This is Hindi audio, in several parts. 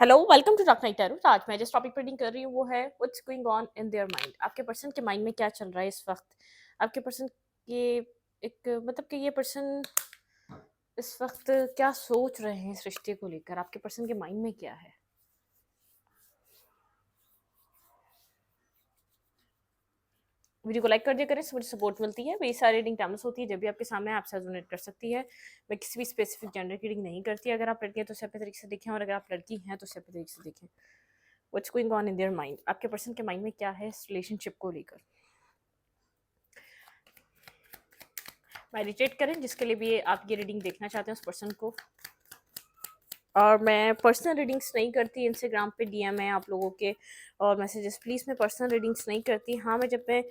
Hello, welcome to Talk Night Tarot. आज मैं जिस टॉपिक पर रीडिंग कर रही हूँ वो है what's going on in their mind. आपके पर्सन के माइंड में क्या चल रहा है इस वक्त। आपके पर्सन के एक मतलब कि ये पर्सन इस वक्त क्या सोच रहे हैं इस रिश्ते को लेकर। आपके पर्सन के माइंड में क्या है। वीडियो को लाइक कर दिया करें, मुझे सपोर्ट मिलती है। मेरी सारी रीडिंग टाइमलेस होती है, जब भी आपके सामने आपसे रेजोनेट कर सकती है। मैं किसी भी स्पेसिफिक जेंडर की रीडिंग नहीं करती। अगर आप लड़के हैं तो उसे अपने तरीके से देखें, और अगर आप लड़की हैं तो उसे अपने तरीके से देखें। What's going on in their mind. आपके पर्सन के माइंड में क्या है इस रिलेशनशिप को लेकर। मेडिटेट करें जिसके लिए भी आप ये रीडिंग देखना चाहते हैं उस पर्सन को। और मैं पर्सनल रीडिंग्स नहीं करती। इंस्टाग्राम पे डीएम है आप लोगों के और मैसेजेस, प्लीज़ मैं पर्सनल रीडिंग्स नहीं करती। हाँ, मैं जब मैं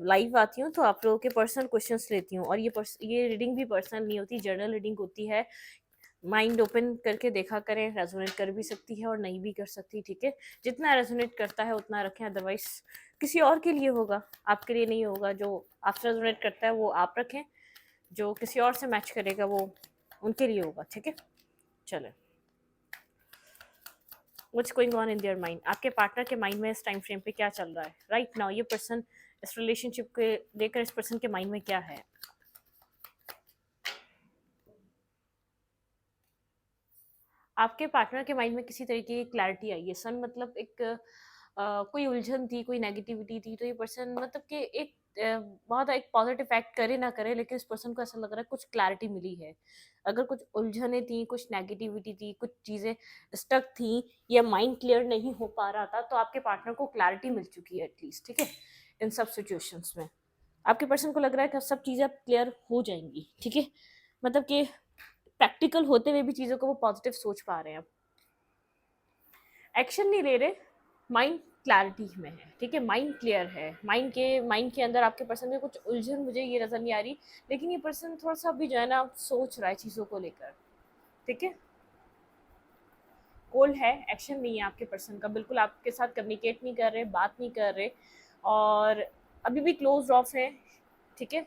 लाइव आती हूँ तो आप लोगों के पर्सनल क्वेश्चंस लेती हूँ। और ये रीडिंग भी पर्सनल नहीं होती, जर्नल रीडिंग होती है। माइंड ओपन करके देखा करें, रेजोनेट कर भी सकती है और नहीं भी कर सकती, ठीक है। जितना रेजोनेट करता है उतना रखें, अदरवाइज किसी और के लिए होगा, आपके लिए नहीं होगा। जो आपसे रेजोनेट करता है वो आप रखें, जो किसी और से मैच करेगा वो उनके लिए होगा, ठीक है। चलें, what's going on in their mind. आपके पार्टनर के माइंड में इस टाइम फ्रेम पे क्या चल रहा है राइट नाउ। ये पर्सन इस रिलेशनशिप के लेकर इस पर्सन के माइंड में क्या है। आपके पार्टनर के माइंड में किसी तरीके की क्लैरिटी आई है। सन मतलब एक कोई उलझन थी, कोई नेगेटिविटी थी, तो ये पर्सन मतलब कि एक बहुत एक पॉजिटिव इफेक्ट करे ना करे, लेकिन इस पर्सन को ऐसा लग रहा है कुछ क्लैरिटी मिली है। अगर कुछ उलझने थी, कुछ नेगेटिविटी थी, कुछ चीज़ें स्टक थी या माइंड क्लियर नहीं हो पा रहा था, तो आपके पार्टनर को क्लैरिटी मिल चुकी है एटलीस्ट, ठीक है। इन सब सिचुएशंस में आपके पर्सन को लग रहा है कि सब चीज़ें अब क्लियर हो जाएंगी, ठीक है। मतलब कि प्रैक्टिकल होते हुए भी चीज़ों को वो पॉजिटिव सोच पा रहे हैं। अब एक्शन नहीं ले रहे, माइंड क्लैरिटी में है, ठीक है। माइंड क्लियर है। माइंड के अंदर आपके पर्सन में कुछ उलझन मुझे ये नज़र नहीं आ रही, लेकिन ये पर्सन थोड़ा सा अभी जो है ना सोच रहा है चीज़ों को लेकर, ठीक है। कोल्ड है, एक्शन नहीं है आपके पर्सन का, बिल्कुल आपके साथ कम्युनिकेट नहीं कर रहे, बात नहीं कर रहे, और अभी भी क्लोज ऑफ है, ठीक है।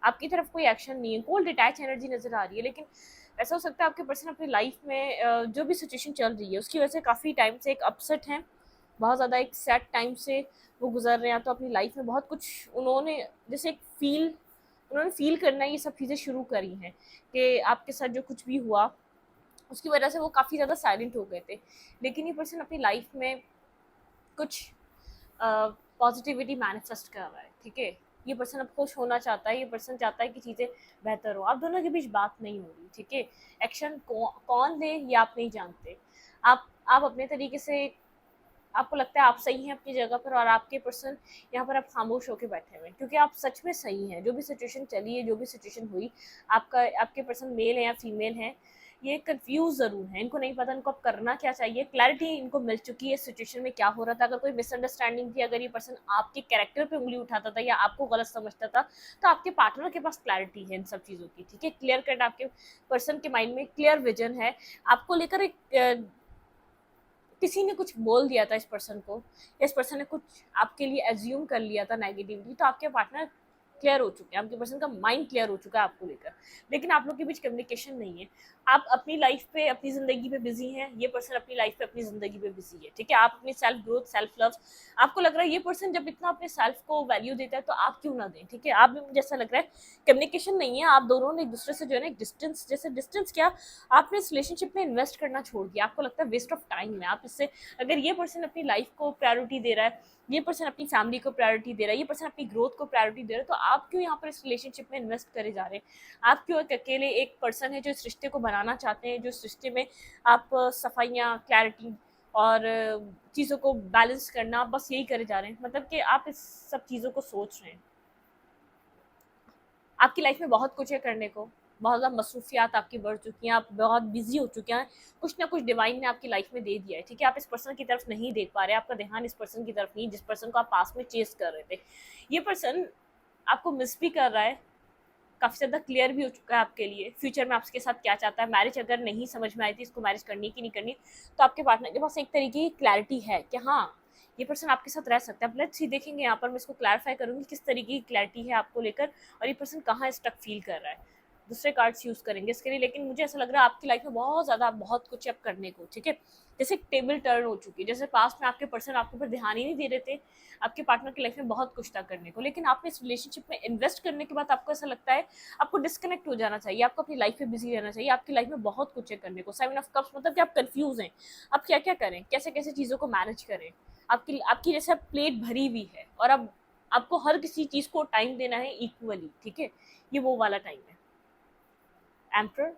आपकी तरफ कोई एक्शन नहीं है, कोल्ड डिटैच एनर्जी नजर आ रही है। लेकिन ऐसा हो सकता है आपके पर्सन अपनी लाइफ में जो भी सिचुएशन चल रही है उसकी वजह से काफ़ी टाइम से एक अपसेट है, बहुत ज़्यादा एक सैड टाइम से वो गुजर रहे हैं। तो अपनी लाइफ में बहुत कुछ उन्होंने जैसे एक उन्होंने फील करना ये सब चीज़ें शुरू करी हैं कि आपके साथ जो कुछ भी हुआ उसकी वजह से वो काफ़ी ज़्यादा साइलेंट हो गए थे। लेकिन ये पर्सन अपनी लाइफ में कुछ पॉजिटिविटी मैनिफेस्ट कर रहा है, ठीक है। ये पर्सन अब खुश होना चाहता है, ये पर्सन चाहता है कि चीज़ें बेहतर हो। आप दोनों के बीच बात नहीं हो रही, ठीक है। एक्शन कौन ले ये आप नहीं जानते। आप अपने तरीके से, आपको लगता है आप सही हैं अपनी जगह पर, और आपके पर्सन यहाँ पर आप खामोश होकर बैठे हुए हैं क्योंकि आप सच में सही हैं। जो भी सिचुएशन चली है, जो भी सिचुएशन हुई, आपके पर्सन मेल है या फीमेल है, ये कंफ्यूज ज़रूर है। इनको नहीं पता इनको अब करना क्या चाहिए। क्लैरिटी इनको मिल चुकी है सिचुएशन में क्या हो रहा था। अगर कोई मिसअंडरस्टैंडिंग थी, अगर ये पर्सन आपके कैरेक्टर पे उंगली उठाता था या आपको गलत समझता था, तो आपके पार्टनर के पास क्लैरिटी है इन सब चीज़ों की, ठीक है। क्लियर कट आपके पर्सन के माइंड में क्लियर विजन है आपको लेकर। एक किसी ने कुछ बोल दिया था इस पर्सन को, इस पर्सन ने कुछ आपके लिए एज्यूम कर लिया था नेगेटिवली, तो आपके पार्टनर क्लियर हो चुके हैं, आपके पर्सन का माइंड क्लियर हो चुका है आपको लेकर। लेकिन आप लोग के बीच कम्युनिकेशन नहीं है। आप अपनी लाइफ पे, अपनी ज़िंदगी पे बिजी हैं, ये पर्सन अपनी लाइफ पे, अपनी ज़िंदगी पे बिजी है, ठीक है। आप अपनी सेल्फ ग्रोथ, सेल्फ लव, आपको लग रहा है ये पर्सन जब इतना अपने सेल्फ को वैल्यू देता है तो आप क्यों ना दें, ठीक है। आप भी, मुझे ऐसा लग रहा है कम्युनिकेशन नहीं है। आप दोनों ने एक दूसरे से जो है ना एक डिस्टेंस, जैसे डिस्टेंस क्या, आपने इस रिलेशनशिप में इन्वेस्ट करना छोड़ दिया। आपको लगता है वेस्ट ऑफ टाइम है। आप इससे, अगर ये पर्सन अपनी लाइफ को प्रायोरिटी दे रहा है, ये पर्सन अपनी फैमिली को प्रायोरिटी दे रहा है, ये पर्सन अपनी ग्रोथ को प्रायोरिटी दे रहा है, तो आप क्यों यहाँ पर इस रिलेशनशिप में इन्वेस्ट करे जा रहे हैं। आप क्यों एक अकेले एक पर्सन है जो इस रिश्ते को बनाना चाहते हैं, जो इस रिश्ते में आप सफाइयाँ, क्लैरिटी और चीज़ों को बैलेंस करना, बस यही करे जा रहे हैं। मतलब कि आप इस सब चीज़ों को सोच रहे हैं। आपकी लाइफ में बहुत कुछ है करने को, बहुत ज़्यादा मसरूफियात आपकी बढ़ चुकी हैं, आप बहुत बिजी हो चुके हैं। कुछ ना कुछ डिवाइन ने आपकी लाइफ में दे दिया है, ठीक है। आप इस पर्सन की तरफ नहीं देख पा रहे, आपका ध्यान इस पर्सन की तरफ नहीं जिस पर्सन को आप पास में चेस कर रहे थे। ये पर्सन आपको मिस भी कर रहा है, काफ़ी ज़्यादा क्लियर भी हो चुका है आपके लिए फ्यूचर में आपके साथ क्या चाहता है। मैरिज अगर नहीं समझ में आई थी इसको मैरिज करनी कि नहीं करनी, तो आपके पार्टनर के पास एक तरीके की क्लैरिटी है कि हाँ, ये पर्सन आपके साथ रह सकता है। अब लेट्स सी, देखेंगे यहाँ पर मैं इसको क्लैरिफाई करूँगी किस तरीके की क्लैरिटी है आपको लेकर, और ये पर्सन कहाँ स्टक फील कर रहा है। दूसरे कार्ड्स यूज़ करेंगे इसके लिए, लेकिन मुझे ऐसा लग रहा है आपकी लाइफ में बहुत ज़्यादा बहुत कुछ है अब करने को, ठीक है। जैसे टेबल टर्न हो चुकी है, जैसे पास्ट में आपके पर्सन आपके ऊपर ध्यान ही नहीं दे रहे थे, आपके पार्टनर की लाइफ में बहुत कुछ था करने को, लेकिन आपने इस रिलेशनशिप में इन्वेस्ट करने के बाद आपको ऐसा लगता है आपको डिस्कनेक्ट हो जाना चाहिए, आपको अपनी लाइफ में बिजी रहना चाहिए, आपकी लाइफ में बहुत कुछ है करने को। 7 ऑफ कप्स मतलब कि आप कंफ्यूज हैं, आप क्या क्या करें, कैसे कैसे चीज़ों को मैनेज करें। आपकी आपकी जैसे प्लेट भरी हुई है और अब आपको हर किसी चीज़ को टाइम देना है इक्वली, ठीक है। ये वो वाला टाइम है। एम्प्रर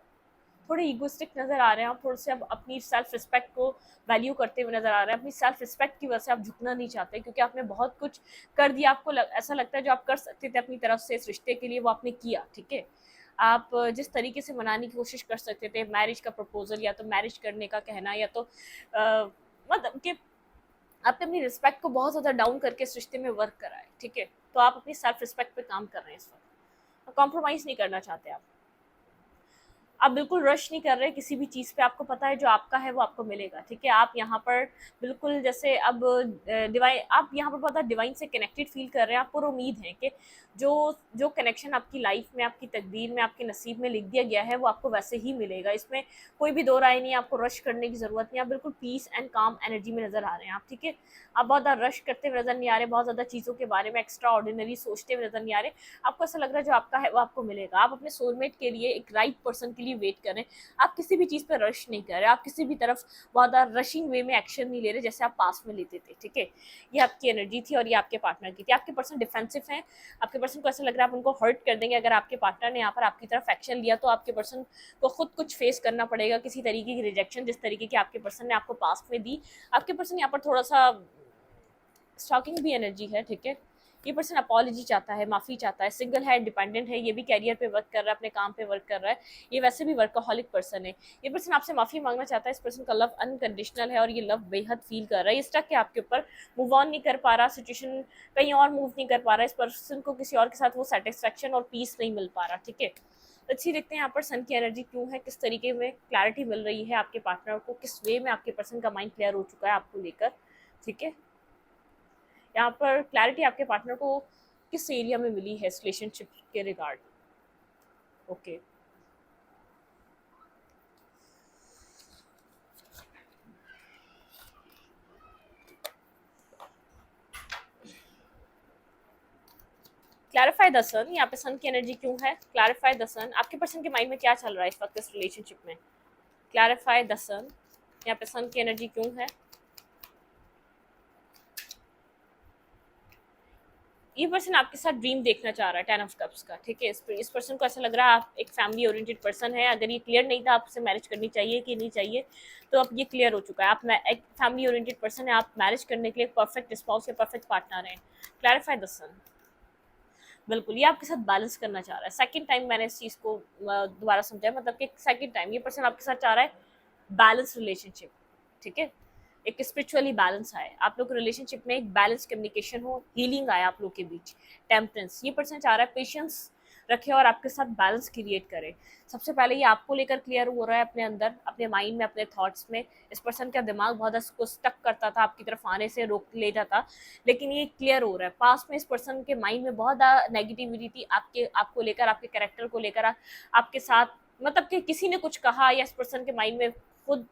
थोड़े ईगोइस्टिक नज़र आ रहे हैं आप, थोड़े से अब अपनी सेल्फ रिस्पेक्ट को वैल्यू करते हुए नज़र आ रहे हैं। अपनी सेल्फ रिस्पेक्ट की वजह से आप झुकना नहीं चाहते, क्योंकि आपने बहुत कुछ कर दिया, आपको ऐसा लगता है जो आप कर सकते थे अपनी तरफ से इस रिश्ते के लिए वो आपने किया, ठीक है। आप जिस तरीके से मनाने की कोशिश कर सकते थे, मैरिज का प्रपोजल या तो मैरिज करने का कहना, या तो मतलब कि आपने अपनी रिस्पेक्ट को बहुत ज़्यादा डाउन करके इस रिश्ते में वर्क करा है, ठीक है। तो आप अपनी सेल्फ रिस्पेक्ट पे काम कर रहे हैं इस वक्त, कॉम्प्रोमाइज़ नहीं करना चाहते आप बिल्कुल रश नहीं कर रहे किसी भी चीज़ पे, आपको पता है जो आपका है वो आपको मिलेगा, ठीक है। आप यहाँ पर बिल्कुल जैसे अब डिवाइन, आप यहाँ पर पता डिवाइन से कनेक्टेड फील कर रहे हैं, आपको उम्मीद है कि जो जो कनेक्शन आपकी लाइफ में, आपकी तकदीर में, आपके नसीब में लिख दिया गया है वो आपको वैसे ही मिलेगा। इसमें कोई भी दो राय नहीं है, आपको रश करने की ज़रूरत नहीं है, आप बिल्कुल पीस एंड काम एनर्जी में नज़र आ रहे हैं आप, ठीक है। आप बहुत ज़्यादा रश करते हुए नज़र नहीं आ रहे, बहुत ज़्यादा चीज़ों के बारे में एक्स्ट्रा ऑर्डिनरी सोचते हुए नज़र नहीं आ रहे। आपको ऐसा लग रहा है जो आपका है वो आपको मिलेगा। आप अपने सोलमेट के लिए, एक राइट पर्सन के लिए वेट कर रहे हैं। आप किसी भी चीज़ पर रश नहीं कर रहे, आप किसी भी तरफ बहुत ज़्यादा रशिंग वे में एक्शन नहीं ले रहे जैसे आप पास में लेते थे, ठीक है। ये आपकी एनर्जी थी और ये आपके पार्टनर की थी। आपके पर्सन डिफेंसिव हैं, आपके पर्सन को ऐसा लग रहा है आप उनको हर्ट कर देंगे अगर आपके पार्टनर ने यहाँ पर आपकी तरफ एक्शन लिया, तो आपके पर्सन को खुद कुछ फेस करना पड़ेगा, किसी तरीके की रिजेक्शन जिस तरीके की आपके पर्सन ने आपको पास्ट में दी। आपके पर्सन यहाँ पर थोड़ा सा स्टॉकिंग भी एनर्जी है, ठीक है। ये पर्सन अपॉलॉजी चाहता है, माफ़ी चाहता है, सिंगल है, डिपेंडेंट है, ये भी कैरियर पे वर्क कर रहा है, अपने काम पे वर्क कर रहा है, ये वैसे भी वर्कaholic पर्सन है। ये पर्सन आपसे माफ़ी मांगना चाहता है, इस पर्सन का लव अनकंडीशनल है और ये लव बेहद फील कर रहा है। ये स्टक है आपके ऊपर, मूव ऑन नहीं कर पा रहा, सिचुएशन कहीं और मूव नहीं कर पा रहा, इस पर्सन को किसी और के साथ वो सेटिस्फेक्शन और पीस नहीं मिल पा रहा, ठीक है। अच्छी देखते हैं यहाँ पर सन की एनर्जी क्यों है, किस तरीके में क्लैरिटी मिल रही है आपके पार्टनर को, किस वे में आपके पर्सन का माइंड क्लियर हो चुका है आपको लेकर, ठीक है। यहाँ पर क्लैरिटी आपके पार्टनर को किस एरिया में मिली है इस रिलेशनशिप के रिगार्ड, ओके। क्लैरिफाई द सन, यहाँ पे सन की एनर्जी क्यों है, क्लैरिफाई द सन, आपके पर्सन के माइंड में क्या चल रहा है इस वक्त इस रिलेशनशिप में। क्लैरिफाई द सन, यहाँ पे सन की एनर्जी क्यों है। ये पर्सन आपके साथ ड्रीम देखना चाह रहा है, 10 ऑफ कप्स का, ठीक है। इस पर्सन को ऐसा लग रहा है आप एक फैमिली ओरिएंटेड पर्सन है। अगर ये क्लियर नहीं था आपसे मैरिज करनी चाहिए कि नहीं चाहिए, तो अब ये क्लियर हो चुका है। आप एक फैमिली ओरिएंटेड पर्सन है, आप मैरिज करने के लिए परफेक्ट स्पाउस या परफेक्ट पार्टनर हैं। क्लैरिफाई द सन, बिल्कुल ये आपके साथ बैलेंस करना चाह रहा है। सेकंड टाइम मैंने इस चीज़ को दोबारा समझा, मतलब कि सेकंड टाइम ये पर्सन आपके साथ चाह रहा है बैलेंस रिलेशनशिप, ठीक है। एक स्पिरिचुअली बैलेंस आए, आप लोग रिलेशनशिप में एक बैलेंस कम्युनिकेशन हो, हीलिंग आए आप लोग के बीच, टेम्परेंस। ये पर्सन चाह रहा है पेशेंस रखे और आपके साथ बैलेंस क्रिएट करे। सबसे पहले ये आपको लेकर क्लियर हो रहा है अपने अंदर, अपने माइंड में, अपने थॉट्स में। इस पर्सन का दिमाग बहुत उसको स्टक करता था, आपकी तरफ आने से रोक ले जाता, लेकिन ये क्लियर हो रहा है। पास्ट में इस पर्सन के माइंड में बहुत ज़्यादा नेगेटिविटी थी आपको लेकर, आपके कैरेक्टर को लेकर, आपके साथ, मतलब कि किसी ने कुछ कहा या इस पर्सन के माइंड में खुद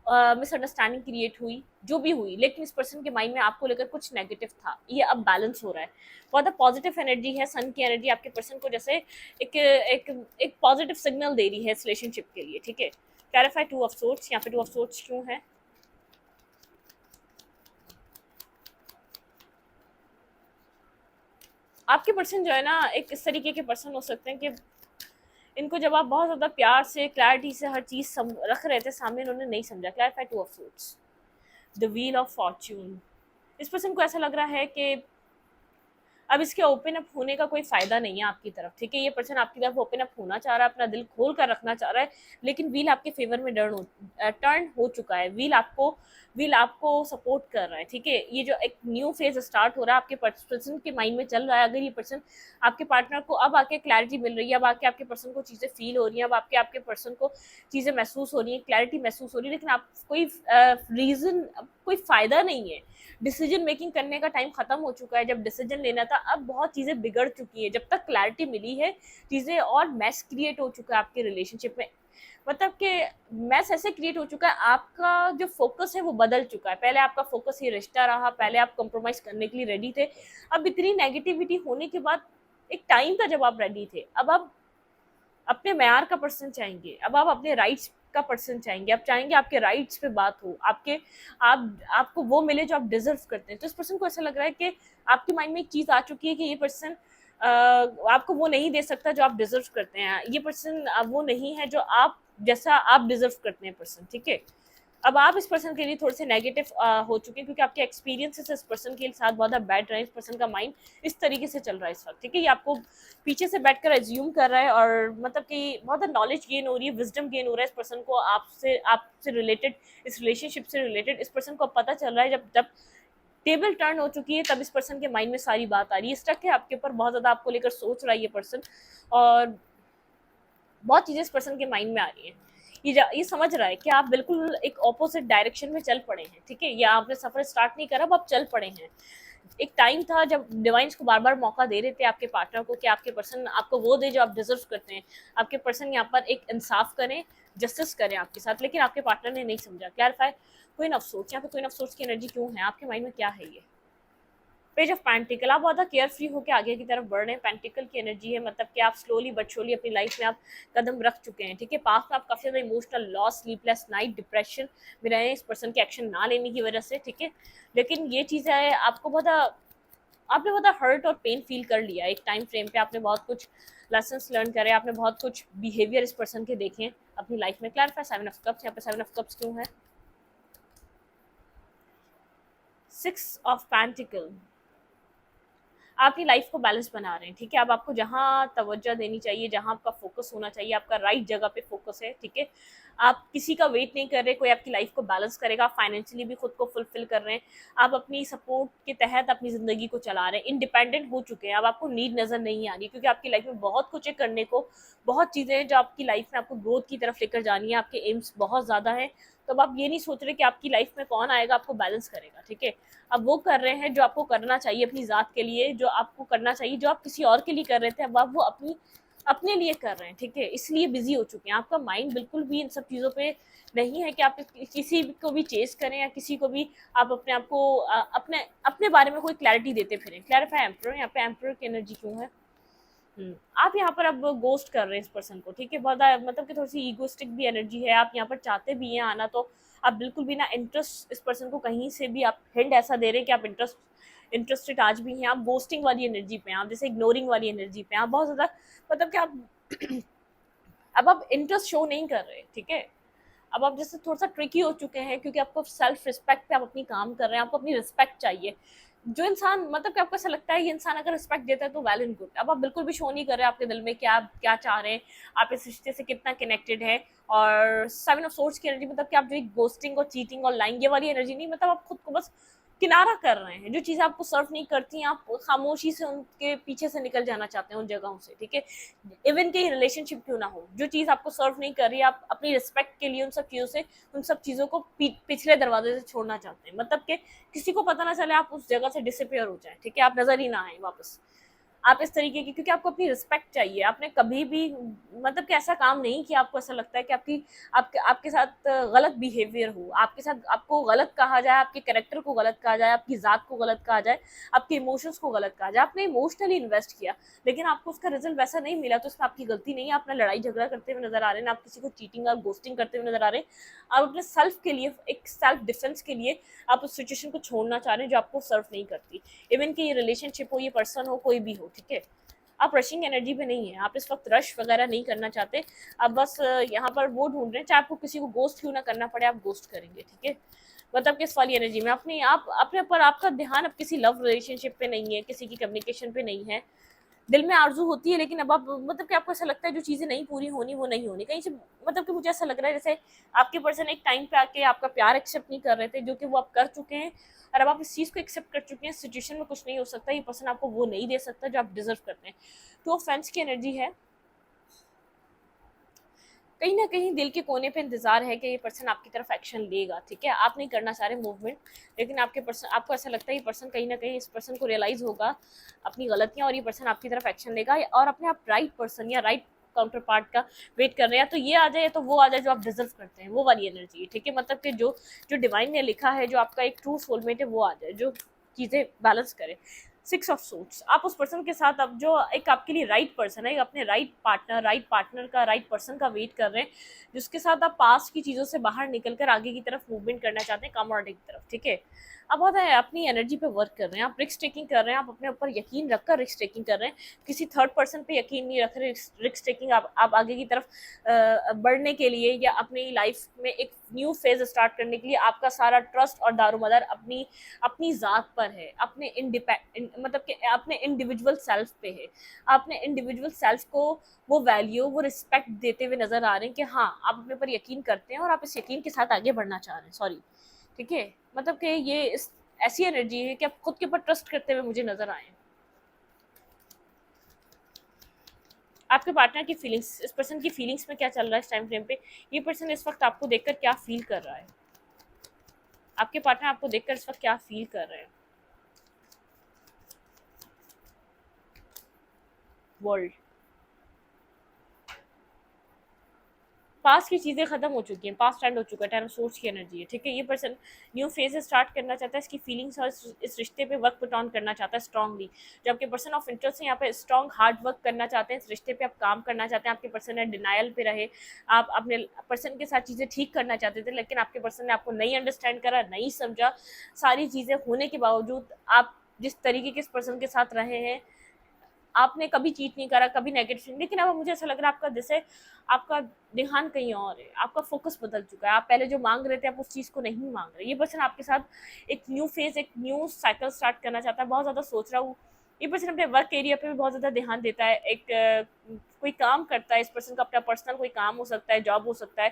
मिसअंडरस्टैंडिंग क्रिएट हुई, जो भी हुई, लेकिन इस पर्सन के माइंड में आपको लेकर कुछ नेगेटिव था। ये अब बैलेंस हो रहा है, बहुत पॉजिटिव एनर्जी है। सन की एनर्जी आपके पर्सन को जैसे एक एक एक पॉजिटिव सिग्नल दे रही है इस रिलेशनशिप के लिए, ठीक है। क्लैरिफाई 2 ऑफ सोर्ड्स, यहाँ पे 2 ऑफ सोर्ड्स क्यों है। आपके पर्सन जो है ना, एक इस तरीके के पर्सन हो सकते हैं कि इनको जब आप बहुत ज़्यादा प्यार से, क्लैरिटी से हर चीज़ रख रहे थे सामने, इन्होंने नहीं समझा। Clarify 2 of swords, the wheel of Fortune. इस पर्सन को ऐसा लग रहा है कि अब इसके ओपन अप होने का कोई फ़ायदा नहीं है आपकी तरफ, ठीक है। ये पर्सन आपकी तरफ ओपन अप होना चाह रहा है, अपना दिल खोल कर रखना चाह रहा है, लेकिन व्हील आपके फेवर में टर्न हो चुका है। व्हील आपको सपोर्ट कर रहा है, ठीक है। ये जो एक न्यू फेज स्टार्ट हो रहा है आपके पर्सन के माइंड में चल रहा है। अगर ये पर्सन आपके पार्टनर को अब आके क्लैरिटी मिल रही है, अब आके आपके पर्सन को चीज़ें फील हो रही हैं, अब आपके पर्सन को चीज़ें महसूस हो रही हैं, क्लैरिटी महसूस हो रही है, लेकिन आप कोई रीज़न, कोई फायदा नहीं है। डिसीजन मेकिंग करने का टाइम खत्म हो चुका है, जब डिसीजन लेना था अब बहुत चीजें बिगड़ चुकी है। जब तक क्लैरिटी मिली है चीजें और मैस क्रिएट हो चुका है आपके रिलेशनशिप में, मतलब कि मैस ऐसे क्रिएट हो चुका है, आपका जो फोकस है वो बदल चुका है। पहले आपका फोकस ये रिश्ता रहा, पहले आप कॉम्प्रोमाइज करने के लिए रेडी थे, अब इतनी नेगेटिविटी होने के बाद एक टाइम था जब आप रेडी थे, अब आप अपने म्यार का पर्सन चाहेंगे, अब आप अपने राइट्स का पर्सन चाहेंगे, आप चाहेंगे आपके राइट्स पे बात हो, आपको वो मिले जो आप डिजर्व करते हैं। तो इस पर्सन को ऐसा लग रहा है कि आपके माइंड में एक चीज आ चुकी है कि ये पर्सन आपको वो नहीं दे सकता जो आप डिजर्व करते हैं, ये पर्सन वो नहीं है जो आप जैसा आप डिजर्व करते हैं पर्सन, ठीक है। अब आप इस पर्सन के लिए थोड़े से नेगेटिव हो चुके हैं क्योंकि आपके एक्सपीरियंसेस इस पर्सन के साथ बहुत बैड रहे हैं। इस पर्सन का माइंड इस तरीके से चल रहा है इस वक्त, ठीक है। ये आपको पीछे से बैठकर एज्यूम कर रहा है और मतलब कि बहुत नॉलेज गेन हो रही है, विजडम गेन हो रहा है इस पर्सन को आपसे रिलेटेड, इस रिलेशनशिप से रिलेटेड। इस पर्सन को पता चल रहा है जब जब टेबल टर्न हो चुकी है तब इस पर्सन के माइंड में सारी बात आ रही है। स्टक है आपके ऊपर, बहुत ज़्यादा आपको लेकर सोच रहा है ये पर्सन और बहुत चीज़ें इस पर्सन के माइंड में आ रही हैं। ये समझ रहा है कि आप बिल्कुल एक ऑपोजिट डायरेक्शन में चल पड़े हैं, ठीक है। या आपने सफर स्टार्ट नहीं करा, अब आप चल पड़े हैं। एक टाइम था जब डिवाइन्स को बार बार मौका दे रहे थे आपके पार्टनर को कि आपके पर्सन आपको वो दे जो आप डिजर्व करते हैं, आपके पर्सन यहाँ पर एक इंसाफ करें, जस्टिस करें आपके साथ, लेकिन आपके पार्टनर ने नहीं समझा। क्लैरिफाई, क्वीन ऑफ सोर्स, यहाँ पे क्वीन ऑफ सोर्स की एनर्जी क्यों है, आपके माइंड में क्या है। ये पेज ऑफ पेंटिकल, आप बहुत केयर फ्री होकर आगे की तरफ बढ़ रहे हैं। पेंटिकल की एनर्जी है, मतलब कि आप स्लोली बट श्योरली अपनी लाइफ में आप कदम रख चुके हैं, ठीक है। पास्ट में आप काफी ज्यादा emotional loss, sleepless night, depression में रहे हैं इस पर्सन के एक्शन ना लेने की वजह से, ठीक है। लेकिन ये चीज है, आपने बहुत हर्ट और पेन फील कर लिया एक टाइम फ्रेम पे। आपने बहुत कुछ लेसन्स लर्न करे, आपने बहुत कुछ बिहेवियर इस पर्सन के देखे अपनी लाइफ में। क्लैरिफाई, 7 ऑफ कप्स, यहाँ पे 7 ऑफ कप्स क्यों है। 6 ऑफ पेंटिकल, आप अपनी लाइफ को बैलेंस बना रहे हैं, ठीक है। अब आपको जहाँ तवज्जो देनी चाहिए, जहाँ आपका फोकस होना चाहिए, आपका राइट जगह पे फोकस है, ठीक है। आप किसी का वेट नहीं कर रहे, कोई आपकी लाइफ को बैलेंस करेगा। आप फाइनेंशियली भी खुद को फुलफिल कर रहे हैं, आप अपनी सपोर्ट के तहत अपनी ज़िंदगी को चला रहे हैं, इंडिपेंडेंट हो चुके हैं। अब आपको नीड नज़र नहीं आ रही क्योंकि आपकी लाइफ में बहुत कुछ है करने को, बहुत चीज़ें हैं जो आपकी लाइफ में आपको ग्रोथ की तरफ लेकर जानी है, आपके एम्स बहुत ज़्यादा हैं। तो अब आप ये नहीं सोच रहे कि आपकी लाइफ में कौन आएगा आपको बैलेंस करेगा, ठीक है। अब वो कर रहे हैं जो आपको करना चाहिए अपनी ज़ात के लिए, जो आपको करना चाहिए, जो आप किसी और के लिए कर रहे थे, अब आप वो अपने लिए कर रहे हैं, ठीक है। इसलिए बिजी हो चुके हैं। आपका माइंड बिल्कुल भी इन सब चीज़ों पे नहीं है कि आप किसी को भी चेस करें या किसी को भी आप अपने आप को अपने अपने बारे में कोई क्लैरिटी देते फिरें। क्लैरिफाई एम्परर, यहाँ पे एम्परर की एनर्जी क्यों है। आप यहाँ पर अब गोस्ट कर रहे हैं इस पर्सन को, ठीक है। बहुत मतलब कि थोड़ी सी ईगोस्टिक भी एनर्जी है। आप यहाँ पर चाहते भी हैं आना, तो आप बिल्कुल भी ना इंटरेस्ट इस पर्सन को कहीं से भी आप हिंट ऐसा दे रहे हैं कि आप इंटरेस्टेड आज भी हैं। आप गोस्टिंग वाली एनर्जी पे हैं, आप जैसे इग्नोरिंग वाली एनर्जी पे हैं, आप बहुत ज़्यादा मतलब कि आप अब आप इंटरेस्ट शो नहीं कर रहे, ठीक है। अब आप जैसे थोड़ा सा ट्रिकी हो चुके हैं क्योंकि आपको सेल्फ रिस्पेक्ट पे आप अपनी काम कर रहे हैं, आपको अपनी रिस्पेक्ट चाहिए। जो इंसान मतलब कि आपको ऐसा लगता है ये इंसान अगर रिस्पेक्ट देता है तो वेल एंड गुड। अब आप बिल्कुल भी शो नहीं कर रहे आपके दिल में कि आप क्या चाह रहे हैं, आप इस रिश्ते से कितना कनेक्टेड है। और 7 ऑफ सोर्स की एनर्जी मतलब कि आप जो गोस्टिंग और चीटिंग और लाइंग ये वाली एनर्जी नहीं, मतलब आप खुद को बस किनारा कर रहे हैं। जो चीज़ें आपको सर्व नहीं करती, आप खामोशी से उनके पीछे से निकल जाना चाहते हैं उन जगहों से, ठीक है। इवन के रिलेशनशिप क्यों ना हो, जो चीज़ आपको सर्व नहीं कर रही, आप अपनी रिस्पेक्ट के लिए उन सब चीज़ों को पिछले दरवाजे से छोड़ना चाहते हैं। मतलब कि किसी को पता ना चले, आप उस जगह से डिसअपियर हो जाए, ठीक है। आप नजर ही ना आए वापस, आप इस तरीके की, क्योंकि आपको अपनी रिस्पेक्ट चाहिए। आपने कभी भी मतलब कि ऐसा काम नहीं किया आपको ऐसा लगता है कि आपके साथ गलत बिहेवियर हो, आपके साथ आपको गलत कहा जाए, आपके कैरेक्टर को गलत कहा जाए, आपकी ज़ात को गलत कहा जाए, आपके इमोशंस को गलत कहा जाए। आपने इमोशनली इन्वेस्ट किया लेकिन आपको उसका रिजल्ट वैसा नहीं मिला, तो उसमें आपकी गलती नहीं है। आप ना लड़ाई झगड़ा करते हुए नजर आ रहे हैं, ना आप किसी को चीटिंग और गोस्टिंग करते हुए नजर आ रहे हैं। आप अपने सेल्फ के लिए, एक सेल्फ डिफेंस के लिए आप उस सिचुएशन को छोड़ना चाह रहे हैं जो आपको सर्व नहीं करती। इवन कि ये रिलेशनशिप हो, ये पर्सन हो, कोई भी हो, ठीक है। आप रशिंग एनर्जी पे नहीं है, आप इस वक्त रश वगैरह नहीं करना चाहते। आप बस यहाँ पर वो ढूंढ रहे हैं, चाहे आपको किसी को गोस्ट क्यों ना करना पड़े, आप गोस्ट करेंगे, ठीक है। मतलब किस वाली एनर्जी में अपने पर आपका ध्यान अब किसी लव रिलेशनशिप पे नहीं है, किसी की कम्युनिकेशन पे नहीं है। दिल में आरजू होती है लेकिन अब आप मतलब कि आपको ऐसा लगता है जो चीज़ें नहीं पूरी होनी वो नहीं होनी कहीं से। मतलब कि मुझे ऐसा लग रहा है जैसे आपके पर्सन एक टाइम पे आके आपका प्यार एक्सेप्ट नहीं कर रहे थे, जो कि वो आप कर चुके हैं। और अब आप इस चीज़ को एक्सेप्ट कर चुके हैं, सिचुएशन में कुछ नहीं हो सकता, ये पर्सन आपको वो नहीं दे सकता जो आप डिजर्व करते हैं। तो फैंस की एनर्जी है, कहीं ना कहीं दिल के कोने पे इंतजार है कि ये पर्सन आपकी तरफ एक्शन लेगा, ठीक है। आप नहीं करना चाह रहे मूवमेंट, लेकिन आपके पर्सन, आपको ऐसा लगता है ये पर्सन कहीं ना कहीं, इस पर्सन को रियलाइज होगा अपनी गलतियां और ये पर्सन आपकी तरफ एक्शन लेगा, और अपने आप राइट पर्सन या राइट काउंटर पार्ट का वेट कर रहे हैं। तो ये आ जाए तो वो आ जाए जो आप डिजर्व करते हैं, वो वाली एनर्जी है, ठीक है। मतलब कि जो जो डिवाइन ने लिखा है, जो आपका एक ट्रू सोलमेट है, वो आ जाए जो चीज़ें बैलेंस करे। 6 ऑफ सोर्ट्स, आप उस पर्सन के साथ, अब जो एक आपके लिए राइट पर्सन है, अपने राइट पार्टनर का, राइट पर्सन का वेट कर रहे हैं, जिसके साथ आप पास्ट की चीज़ों से बाहर निकल कर आगे की तरफ मूवमेंट करना चाहते हैं, कमर्डिंग की तरफ, ठीक है। अब होता है अपनी एनर्जी पे वर्क कर रहे हैं, आप रिस्क टेकिंग कर रहे हैं, आप अपने ऊपर यकीन रखकर रिस्क टेकिंग कर रहे हैं, किसी थर्ड पर्सन पे यकीन नहीं रख रहे। रिस्क टेकिंग आप आगे की तरफ बढ़ने के लिए या अपनी लाइफ में एक न्यू फेज स्टार्ट करने के लिए आपका सारा ट्रस्ट और दारोमदार अपनी अपनी ज़ात पर है, अपने मतलब कि अपने इंडिविजुअल सेल्फ पे है। अपने इंडिविजुअल सेल्फ को वो वैल्यू, वो रिस्पेक्ट देते हुए नजर आ रहे हैं कि हाँ, आप अपने ऊपर यकीन करते हैं और आप इस यकीन के साथ आगे बढ़ना चाह रहे हैं, सॉरी, ठीक है। मतलब कि ये इस ऐसी एनर्जी है कि आप खुद के ऊपर ट्रस्ट करते हुए मुझे नजर आए। आपके पार्टनर की फीलिंग्स, इस पर्सन की फीलिंग्स में क्या चल रहा है इस टाइम फ्रेम पे, ये पर्सन इस वक्त आपको देखकर क्या फील कर रहा है, आपके पार्टनर आपको देखकर इस वक्त क्या फील कर रहे हैं। वर्ल्ड, पास्ट की चीज़ें खत्म हो चुकी हैं, पास्ट एंड हो चुका है, 10 ऑफ सोर्ड्स की एनर्जी है, ठीक है। ये पर्सन न्यू फेज स्टार्ट करना चाहता है, इसकी फीलिंग्स और इस रिश्ते पे वर्क पुट ऑन करना चाहता है स्ट्रांगली। जो आपके पर्सन ऑफ इंटरेस्ट है, यहाँ पे स्ट्रॉन्ग हार्ड वर्क करना चाहते हैं, इस रिश्ते पे आप काम करना चाहते हैं। आपके पर्सन है डिनायल पे रहे, आप अपने पर्सन के साथ चीज़ें ठीक करना चाहते थे, लेकिन आपके पर्सन ने आपको नहीं अंडरस्टैंड करा, नहीं समझा। सारी चीज़ें होने के बावजूद आप जिस तरीके के इस पर्सन के साथ रहे हैं, आपने कभी चीट नहीं करा, कभी नेगेटिव, लेकिन अब मुझे ऐसा लग रहा है आपका जैसे आपका ध्यान कहीं और है, आपका फोकस बदल चुका है। आप पहले जो मांग रहे थे, आप उस चीज़ को नहीं मांग रहे। ये पर्सन आपके साथ एक न्यू फेज, एक न्यू साइकिल स्टार्ट करना चाहता है, बहुत ज़्यादा सोच रहा हूँ। ये पर्सन अपने वर्क एरिया पे भी बहुत ज़्यादा ध्यान देता है, एक कोई काम करता है, इस पर्सन का अपना पर्सनल कोई काम हो सकता है, जॉब हो सकता है,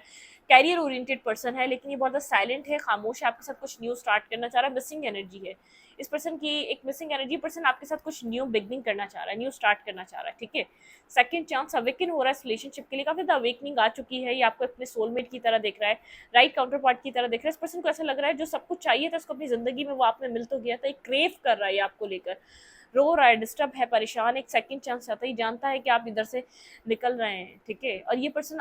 कैरियर ओरिएंटेड पर्सन है, लेकिन ये बहुत ज़्यादा साइलेंट है, खामोश है, आपके साथ कुछ न्यू स्टार्ट करना चाह रहा है। मिसिंग एनर्जी है इस पर्सन की, एक मिसिंग एनर्जी। पर्सन आपके साथ कुछ न्यू बिगनिंग करना चाह रहा है, न्यू स्टार्ट करना चाह रहा है, ठीक है। सेकंड चांस अवेकन हो रहा है रिलेशनशिप के लिए, काफी ज्यादा अवेकनिंग आ चुकी है। ये आपको अपने सोलमेट की तरह देख रहा है, राइट काउंटर पार्ट की तरह देख रहा है। इस पर्सन को ऐसा लग रहा है जो सब कुछ चाहिए था उसको अपनी जिंदगी में, वो आप में मिल तो गया था, एक क्रेव कर रहा है आपको लेकर, रो रहा है, डिस्टर्ब है, परेशान। एक सेकंड चांस चाहता है, जानता है कि आप इधर से निकल रहे हैं, ठीक है। और ये पर्सन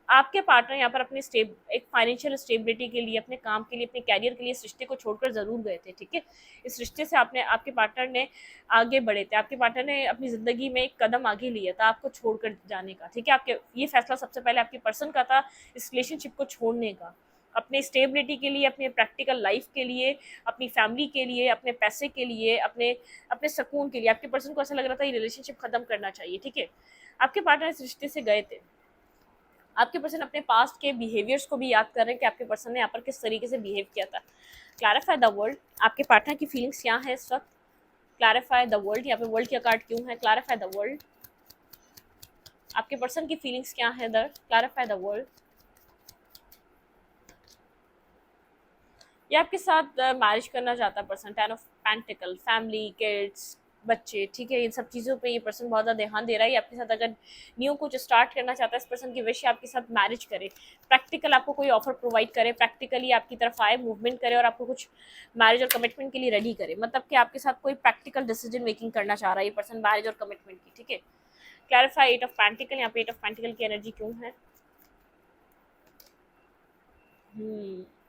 आपके पार्टनर यहाँ पर अपनी एक फाइनेंशियल स्टेबिलिटी के लिए, अपने काम के लिए, अपने कैरियर के लिए इस रिश्ते को छोड़कर जरूर गए थे, ठीक है। इस रिश्ते से आपके पार्टनर ने आगे बढ़े थे, आपके पार्टनर ने अपनी जिंदगी में एक कदम आगे लिया था आपको छोड़कर जाने का, ठीक है। आपके ये फैसला सबसे पहले आपके पर्सन का था, इस रिलेशनशिप को छोड़ने का, अपने स्टेबिलिटी के लिए, अपने प्रैक्टिकल लाइफ के लिए, अपनी फैमिली के लिए, अपने पैसे के लिए, अपने अपने सुकून के लिए। आपके पर्सन को ऐसा लग रहा था ये रिलेशनशिप खत्म करना चाहिए, ठीक है। आपके पार्टनर इस रिश्ते से गए थे। आपके पर्सन अपने पास्ट के बिहेवियर्स को भी याद कर रहे हैं कि आपके पर्सन ने यहाँ पर किस तरीके से बिहेव किया था। क्लैरिफाई द वर्ल्ड, आपके पार्टनर की फीलिंग्स क्या है इस वक्त। क्लैरिफाई द वर्ल्ड, यहाँ पे वर्ल्ड का कार्ड क्यों है। क्लैरिफाई द वर्ल्ड, आपके पर्सन की फीलिंग्स क्या है इधर। क्लैरिफाई द वर्ल्ड, ये आपके साथ मैरिज करना चाहता है person. 10 of pentacle, family, kids, बच्चे, ठीक है। इन सब चीज़ों पे ये पर्सन बहुत ज़्यादा ध्यान दे रहा है। ये आपके साथ अगर न्यू कुछ स्टार्ट करना चाहता है, इस पर्सन की विश है आपके साथ मैरिज करे, प्रैक्टिकल आपको कोई ऑफर प्रोवाइड करे, प्रैक्टिकली आपकी तरफ आए, मूवमेंट करे और आपको कुछ मैरिज और कमिटमेंट के लिए रेडी करे। मतलब कि आपके साथ कोई प्रैक्टिकल डिसीजन मेकिंग करना चाह रहा है ये पर्सन, मैरिज और कमिटमेंट की, ठीक है। क्लैरिफाई 8 ऑफ पेंटिकल, यहाँ पे 8 ऑफ पेंटिकल की एनर्जी क्यों है।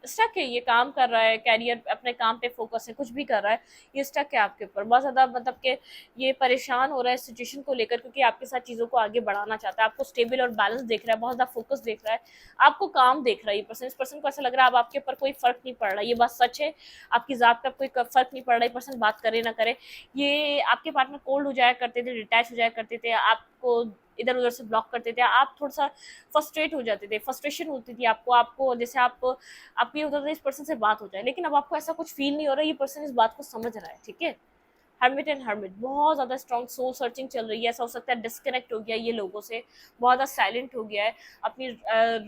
स्टक है, ये काम कर रहा है, कैरियर अपने काम पे फोकस है, कुछ भी कर रहा है, ये स्टक है आपके ऊपर बहुत ज़्यादा। मतलब कि ये परेशान हो रहा है इस सिचुएशन को लेकर, क्योंकि आपके साथ चीज़ों को आगे बढ़ाना चाहता है, आपको स्टेबल और बैलेंस देख रहा है, बहुत ज़्यादा फोकस देख रहा है, आपको काम देख रहा है। ये पर्सन, इस पर्सन को ऐसा लग रहा है अब आपके ऊपर कोई फर्क नहीं पड़ रहा, ये बात सच है, आपकी ज़ात पे कोई फर्क नहीं पड़ रहा है। ये पर्सन बात करे ना करे, ये आपके पार्टनर कोल्ड हो जाया करते थे, डिटैच हो जाया करते थे, आपको इधर उधर से ब्लॉक करते थे, आप थोड़ा सा फ्रस्ट्रेट हो जाते थे, फ्रस्ट्रेशन होती थी आपको आपको जैसे आप ये होता था इस पर्सन से बात हो जाए, लेकिन अब आपको ऐसा कुछ फील नहीं हो रहा है। ये पर्सन इस बात को समझ रहा है, ठीक है। हर्मिट एंड हर्मिट, बहुत ज़्यादा स्ट्रॉन्ग सोल सर्चिंग चल रही है। ऐसा हो सकता है डिस्कनेक्ट हो गया ये लोगों से, बहुत ज़्यादा साइलेंट हो गया है, अपनी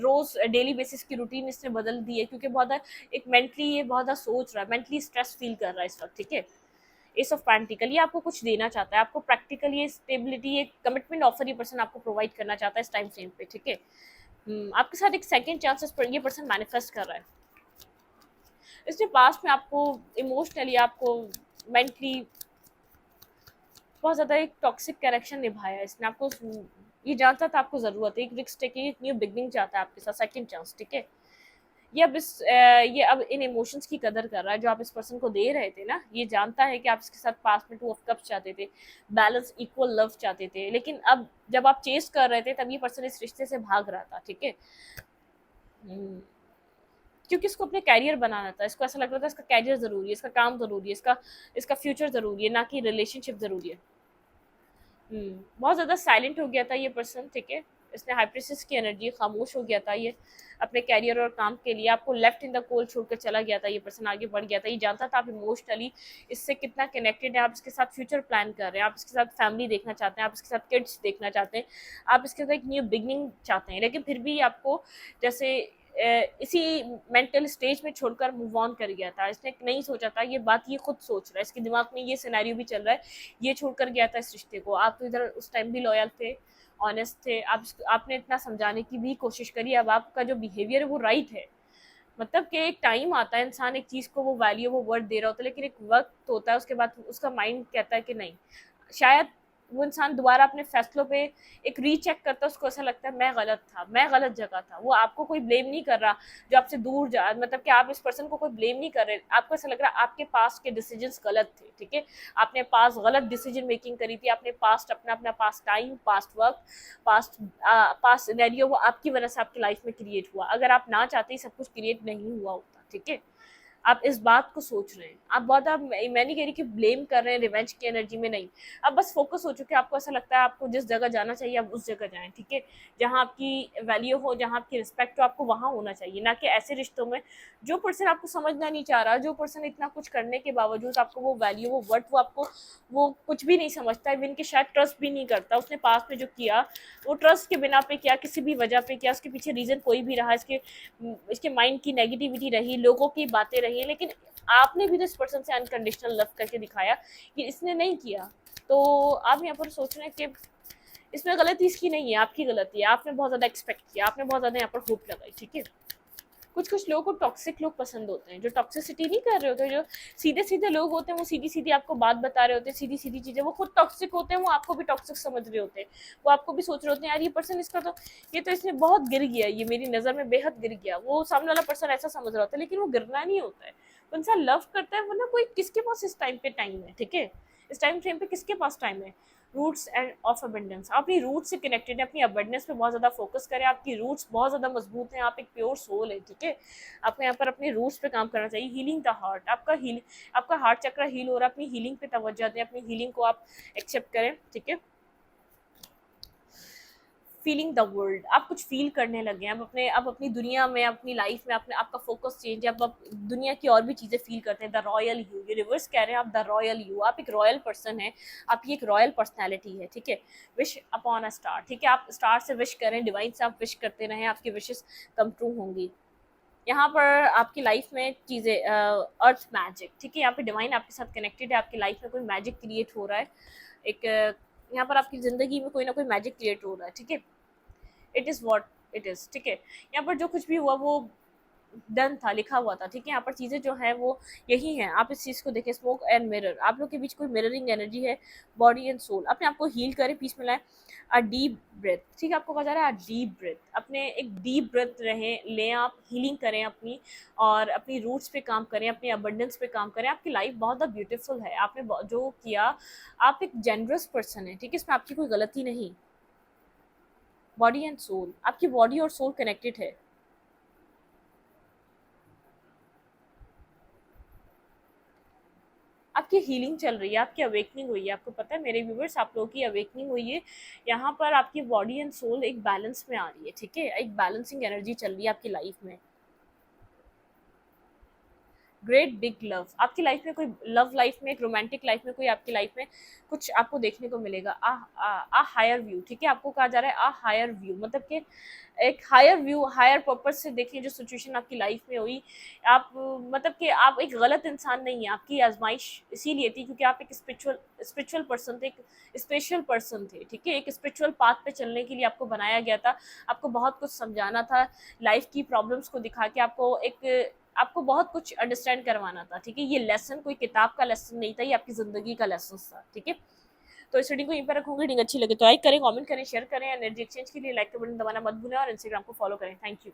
रोज़ डेली बेसिस की रूटीन इसने बदल दी है, क्योंकि बहुत ज़्यादा एक मेंटली ये बहुत ज़्यादा सोच रहा है, मेंटली स्ट्रेस फील कर रहा है इस वक्त, ठीक है। एस ऑफ पेंटिकल, ये आपको कुछ देना चाहता है, आपको प्रैक्टिकली स्टेबिलिटी, एक कमिटमेंट ऑफर ये पर्सन आपको प्रोवाइड करना चाहता है इस टाइम फ्रेम पे, ठीक है। आपके साथ एक सेकंड चांसेस पर ये पर्सन मैनिफेस्ट कर रहा है। इसने पास्ट में आपको इमोशनली, आपको मेंटली बहुत ज़्यादा एक टॉक्सिक कनेक्शन निभाया है। इसने आपको, ये जानता था आपको ज़रूरत है, एक रिस्क टेकिंग, एक न्यू बिगनिंग चाहता है आपके साथ, सेकंड चांस, ठीक है। ये अब इन इमोशंस की कदर कर रहा है जो आप इस पर्सन को दे रहे थे ना। ये जानता है कि आप इसके साथ पास्ट में टू ऑफ कप्स चाहते थे, बैलेंस, इक्वल लव चाहते थे, लेकिन अब जब आप चेस कर रहे थे तब ये पर्सन इस रिश्ते से भाग रहा था, ठीक है। हम्म, क्योंकि इसको अपने कैरियर बनाना था, इसको ऐसा लग रहा था इसका कैरियर जरूरी है, इसका काम जरूरी है, इसका इसका फ्यूचर जरूरी है, ना कि रिलेशनशिप जरूरी है। बहुत ज़्यादा साइलेंट हो गया था ये पर्सन, ठीक है। इसने हाइप्रेसिस की एनर्जी, खामोश हो गया था ये अपने कैरियर और काम के लिए, आपको लेफ्ट इन द कोल्ड छोड़कर चला गया था ये पर्सन, आगे बढ़ गया था। ये जानता था आप इमोशनली इससे कितना कनेक्टेड है, आप इसके साथ फ्यूचर प्लान कर रहे हैं, आप इसके साथ फैमिली देखना चाहते हैं, आप इसके साथ किड्स देखना चाहते हैं, आप इसके साथ एक न्यू बिगनिंग चाहते हैं, लेकिन फिर भी आपको जैसे इसी मेंटल स्टेज में छोड़कर मूव ऑन कर गया था। इसने नहीं सोचा था ये बात, ये खुद सोच रहा है, इसके दिमाग में ये सिनेरियो भी चल रहा है, ये छोड़कर गया था इस रिश्ते को। आप तो इधर उस टाइम भी लॉयल थे, ऑनेस्ट थे, आपने इतना समझाने की भी कोशिश करी, अब आपका जो बिहेवियर है वो राइट है। मतलब कि एक टाइम आता है, इंसान एक चीज़ को वो वैल्यू, वो वर्थ दे रहा होता है, लेकिन एक वक्त होता है उसके बाद उसका माइंड कहता है कि नहीं। शायद वो इंसान दोबारा अपने फैसलों पे एक रीचेक करता है, उसको ऐसा लगता है मैं गलत था, मैं गलत जगह था। वो आपको कोई ब्लेम नहीं कर रहा जो आपसे दूर जा, मतलब कि आप इस पर्सन को कोई ब्लेम नहीं कर रहे, आपको ऐसा लग रहा है आपके पास के डिसीजंस गलत थे, ठीक है। आपने पास गलत डिसीजन मेकिंग करी थी, आपने पास्ट अपना अपना पास्ट टाइम, पास्ट वक्त, पास्ट पास्ट सिनेरियो, वो आपकी वजह से आपकी लाइफ में क्रिएट हुआ। अगर आप ना चाहते सब कुछ क्रिएट नहीं हुआ होता, ठीक है। आप इस बात को सोच रहे हैं, आप बहुत, आप मैं नहीं कह रही कि ब्लेम कर रहे हैं रिवेंज की एनर्जी में, नहीं। आप बस फोकस हो चुके हैं, आपको ऐसा लगता है आपको जिस जगह जाना चाहिए आप उस जगह जाएं, ठीक है। जहां आपकी वैल्यू हो, जहां आपकी रिस्पेक्ट हो, आपको वहां होना चाहिए, ना कि ऐसे रिश्तों में जो पर्सन आपको समझना नहीं चाह रहा, जो पर्सन इतना कुछ करने के बावजूद आपको वो वैल्यू, वो वर्थ, वो आपको वो कुछ भी नहीं समझता, इवन कि शायद ट्रस्ट भी नहीं करता। उसने पास में जो किया वो ट्रस्ट के बिना पे किया, किसी भी वजह पे किया, उसके पीछे रीजन कोई भी रहा, इसके माइंड की नेगेटिविटी रही, लोगों की बातें रही, लेकिन आपने भी तो इस पर्सन से अनकंडीशनल लव करके दिखाया कि इसने नहीं किया। तो आप यहाँ पर सोच रहे हैं कि इसमें गलती इसकी नहीं है, आपकी गलती है, आपने बहुत ज़्यादा एक्सपेक्ट किया, आपने बहुत ज़्यादा यहाँ पर होप लगाई, ठीक है। कुछ कुछ लोगों को टॉक्सिक लोग पसंद होते हैं, जो टॉक्सिसिटी नहीं कर रहे होते, जो सीधे सीधे लोग होते हैं, वो सीधी सीधी आपको बात बता रहे होते हैं, सीधी सीधी चीज़ें, वो खुद टॉक्सिक होते हैं, वो आपको भी टॉक्सिक समझ रहे होते हैं, वो आपको भी सोच रहे होते हैं यार ये पर्सन, इसका तो ये तो इसने बहुत गिर गया, ये मेरी नज़र में बेहद गिर गया। वो सामने वाला पर्सन ऐसा समझ रहा होता है, लेकिन वो गिरना नहीं होता है, वो इंसान लव करता है। वरना कोई किसके पास इस टाइम पे टाइम है, ठीक है। इस टाइम फ्रेम पे किसके पास टाइम है। रूट्स एंड ऑफ अबंडेंस, आप अपनी रूट से कनेक्टेड है, अपनी अबंडेंस पे बहुत ज़्यादा फोकस करें, आपकी रूट्स बहुत ज़्यादा मजबूत हैं, आप एक प्योर सोल है, ठीक है। आपको यहाँ पर अपने रूट्स पे काम करना चाहिए। हीलिंग द हार्ट, आपका हार्ट चक्र हील हो रहा है, अपनी हीलिंग पे तवज्जो दें, अपनी हीलिंग को आप एक्सेप्ट करें, ठीक है। फीलिंग द वर्ल्ड, आप कुछ फील करने लगे हैं, अब अपनी दुनिया में, अपनी लाइफ में अपने आपका फोकस चेंज है, अब आप दुनिया की और भी चीज़ें फील करते हैं। द रॉयल यू, ये रिवर्स कह रहे हैं, आप द रॉयल यू, आप एक रॉयल पर्सन है, आपकी एक रॉयल पर्सनैलिटी है, ठीक है। विश अपॉन अ स्टार, ठीक है। आप स्टार से विश करें, डिवाइन से आप विश करते रहें, आपकी विशेस कम ट्रू होंगी। यहाँ पर आपकी लाइफ में चीज़ें अर्थ मैजिक, ठीक है। यहाँ पे डिवाइन आपके साथ कनेक्टेड है, आपकी लाइफ में कोई मैजिक क्रिएट हो रहा है, एक यहाँ पर आपकी ज़िंदगी में कोई ना कोई मैजिक क्रिएट हो रहा है, ठीक है। It is what it is, ठीक है। यहाँ पर जो कुछ भी हुआ वो डन था, लिखा हुआ था, ठीक है। यहाँ पर चीज़ें जो हैं वो यही हैं। आप इस चीज़ को देखें, स्मोक एंड मिरर, आप लोग के बीच कोई मिररिंग एनर्जी है, बॉडी एंड सोल। अपने आप को हील करें, पीस में लाएं। अ डीप ब्रेथ, ठीक है। आपको कहा जा रहा है डीप ब्रेथ, अपने एक डीप ब्रेथ रहें, लें, आप हीलिंग करें अपनी, और अपनी रूट्स पे काम करें, अपनी अबंडेंस पे काम करें। आपकी लाइफ बहुत ज़्यादा ब्यूटीफुल है, आपने जो किया, आप एक जेनरस पर्सन है, ठीक है। इसमें आपकी कोई गलती नहीं। बॉडी एंड सोल, आपकी बॉडी और सोल कनेक्टेड है। आपकी हीलिंग चल रही है, आपकी अवेकनिंग हुई है। आपको पता है मेरे व्यूवर्स, आप लोगों की अवेकनिंग हुई है। यहाँ पर आपकी बॉडी एंड सोल एक बैलेंस में आ रही है, ठीक है। एक बैलेंसिंग एनर्जी चल रही है आपकी लाइफ में। ग्रेट बिग लव, आपकी लाइफ में कोई लव लाइफ में, एक रोमांटिक लाइफ में कोई आपकी लाइफ में कुछ आपको देखने को मिलेगा। आ हायर व्यू, ठीक है, आपको कहा जा रहा है आ हायर व्यू, मतलब कि एक हायर व्यू, हायर पर्पस से देखें जो सिचुएशन आपकी लाइफ में हुई। आप मतलब कि आप एक गलत इंसान नहीं है, आपकी आजमाइश इसीलिए थी क्योंकि आप एक स्पिरिचुअल पर्सन थे, एक स्पेशल पर्सन थे, ठीक है, एक स्पिरिचुअल पाथ पे चलने के लिए आपको बनाया गया था। आपको बहुत कुछ समझाना था, लाइफ की प्रॉब्लम्स को दिखा के आपको बहुत कुछ अंडरस्टैंड करवाना था, ठीक है। ये लेसन कोई किताब का लेसन नहीं था, ये आपकी जिंदगी का लेसन था, ठीक है। तो इस रीडिंग को यहीं पर रखूंगी। रीडिंग अच्छी लगे तो लाइक करें, कमेंट करें, शेयर करें। एनर्जी एक्सचेंज के लिए लाइक का बटन दबाना मत भूलें और इंस्टाग्राम को फॉलो करें। Thank you.